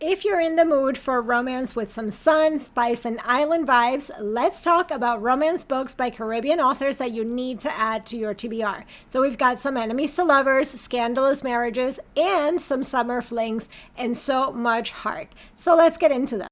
If you're in the mood for romance with some sun, spice, and island vibes, let's talk about romance books by Caribbean authors that you need to add to your TBR. So we've got some enemies to lovers, scandalous marriages, and some summer flings, and so much heart. So let's get into them.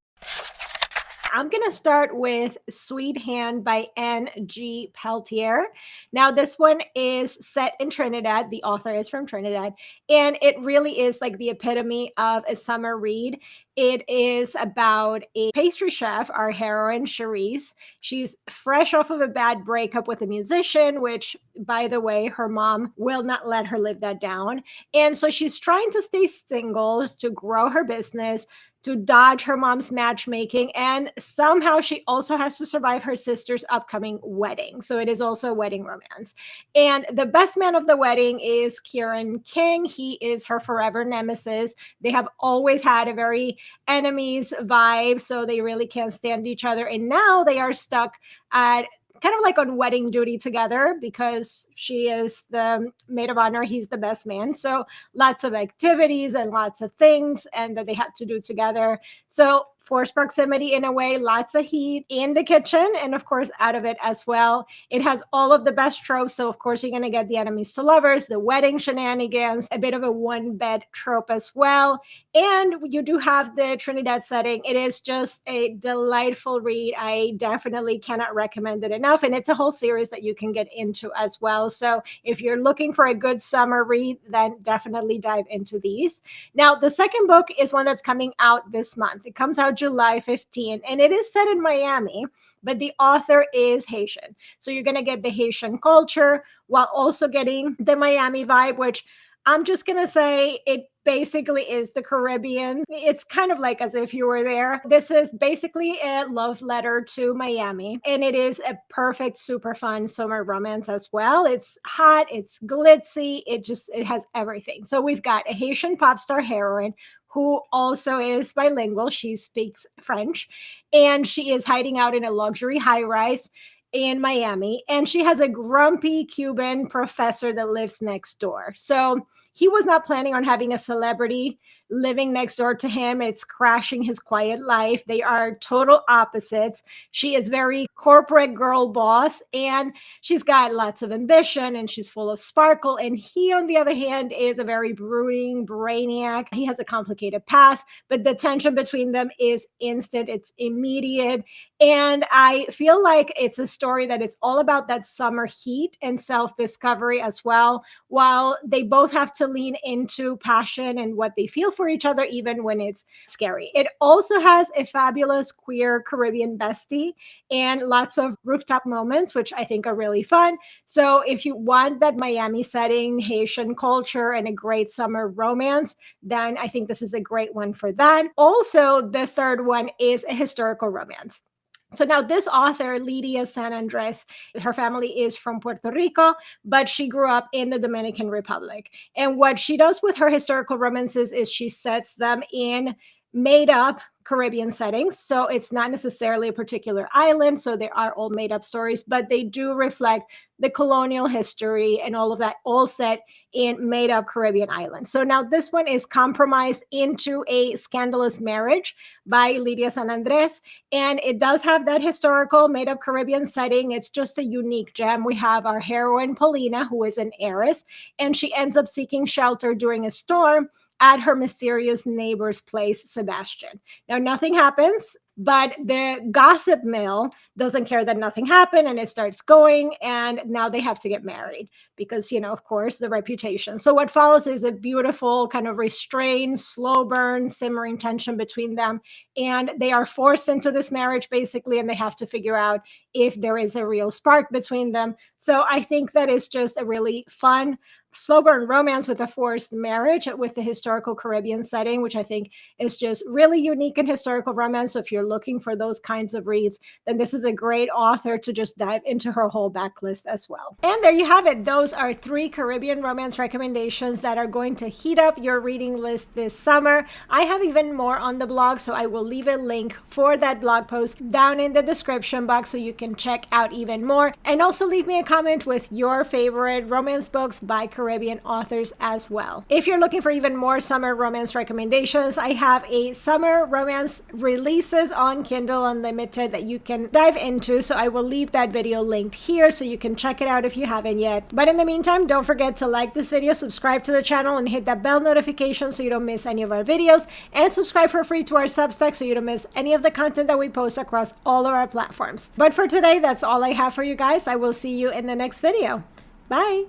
I'm going to start with Sweethand by N.G. Peltier. Now, this one is set in Trinidad. The author is from Trinidad, and it really is like the epitome of a summer read. It is about a pastry chef, our heroine, Cherise. She's fresh off of a bad breakup with a musician, which, by the way, her mom will not let her live that down. And so she's trying to stay single to grow her business, to dodge her mom's matchmaking, and somehow she also has to survive her sister's upcoming wedding. So it is also a wedding romance. And the best man of the wedding is Kieran King. He is her forever nemesis. They have always had a very enemies vibe, so they really can't stand each other. And now they are stuck at kind of like on wedding duty together because she is the maid of honor, he's the best man. So lots of activities and lots of things and that they have to do together. So forced proximity in a way, lots of heat in the kitchen and of course out of it as well. It has all of the best tropes. So of course you're going to get the enemies to lovers, the wedding shenanigans, a bit of a one bed trope as well. And you do have the Trinidad setting. It is just a delightful read. I definitely cannot recommend it enough. And it's a whole series that you can get into as well. So if you're looking for a good summer read, then definitely dive into these. Now, the second book is one that's coming out this month. It comes out July 15, and it is set in Miami, but the author is Haitian. So you're going to get the Haitian culture while also getting the Miami vibe, which I'm just going to say it basically is the Caribbean. It's kind of like as if you were there. This is basically a love letter to Miami, and it is a perfect, super fun summer romance as well. It's hot, it's glitzy, it has everything. So we've got a Haitian pop star heroine who also is bilingual. She speaks French, and she is hiding out in a luxury high rise in Miami, and she has a grumpy Cuban professor that lives next door. So he was not planning on having a celebrity living next door to him. It's crashing his quiet life. They are total opposites. She is very corporate girl boss, and she's got lots of ambition and she's full of sparkle. And he, on the other hand, is a very brooding brainiac. He has a complicated past, but the tension between them is instant. It's immediate. And I feel like it's a story that it's all about that summer heat and self-discovery as well, while they both have to lean into passion and what they feel for each other, even when it's scary. It also has a fabulous queer Caribbean bestie and lots of rooftop moments, which I think are really fun. So if you want that Miami setting, Haitian culture, and a great summer romance, then I think this is a great one for that. Also, the third one is a historical romance. So now this author, Lydia San Andres, her family is from Puerto Rico, but she grew up in the Dominican Republic. And what she does with her historical romances is she sets them in made up Caribbean settings. So it's not necessarily a particular island. So they are all made up stories, but they do reflect the colonial history and all of that, all set in made up Caribbean islands. So now this one is compromised into a scandalous marriage by Lydia San Andres. And it does have that historical made up Caribbean setting. It's just a unique gem. We have our heroine, Paulina, who is an heiress, and she ends up seeking shelter during a storm at her mysterious neighbor's place, Sebastian. Now, nothing happens, but the gossip mill doesn't care that nothing happened, and it starts going, and now they have to get married because, of course, the reputation. So what follows is a beautiful kind of restrained, slow burn, simmering tension between them, and they are forced into this marriage basically, and they have to figure out if there is a real spark between them. So I think that is just a really fun slow burn romance with a forced marriage with the historical Caribbean setting, which I think is just really unique in historical romance. So if you're looking for those kinds of reads, then this is a great author to just dive into her whole backlist as well. And there you have it. Those are 3 Caribbean romance recommendations that are going to heat up your reading list this summer. I have even more on the blog, so I will leave a link for that blog post down in the description box so you can check out even more. And also leave me a comment with your favorite romance books by Caribbean authors as well. If you're looking for even more summer romance recommendations, I have a summer romance releases on Kindle Unlimited that you can dive into, so I will leave that video linked here so you can check it out if you haven't yet. But in the meantime, don't forget to like this video, subscribe to the channel, and hit that bell notification so you don't miss any of our videos, and subscribe for free to our Substack so you don't miss any of the content that we post across all of our platforms. But for today, that's all I have for you guys. I will see you in the next video. Bye!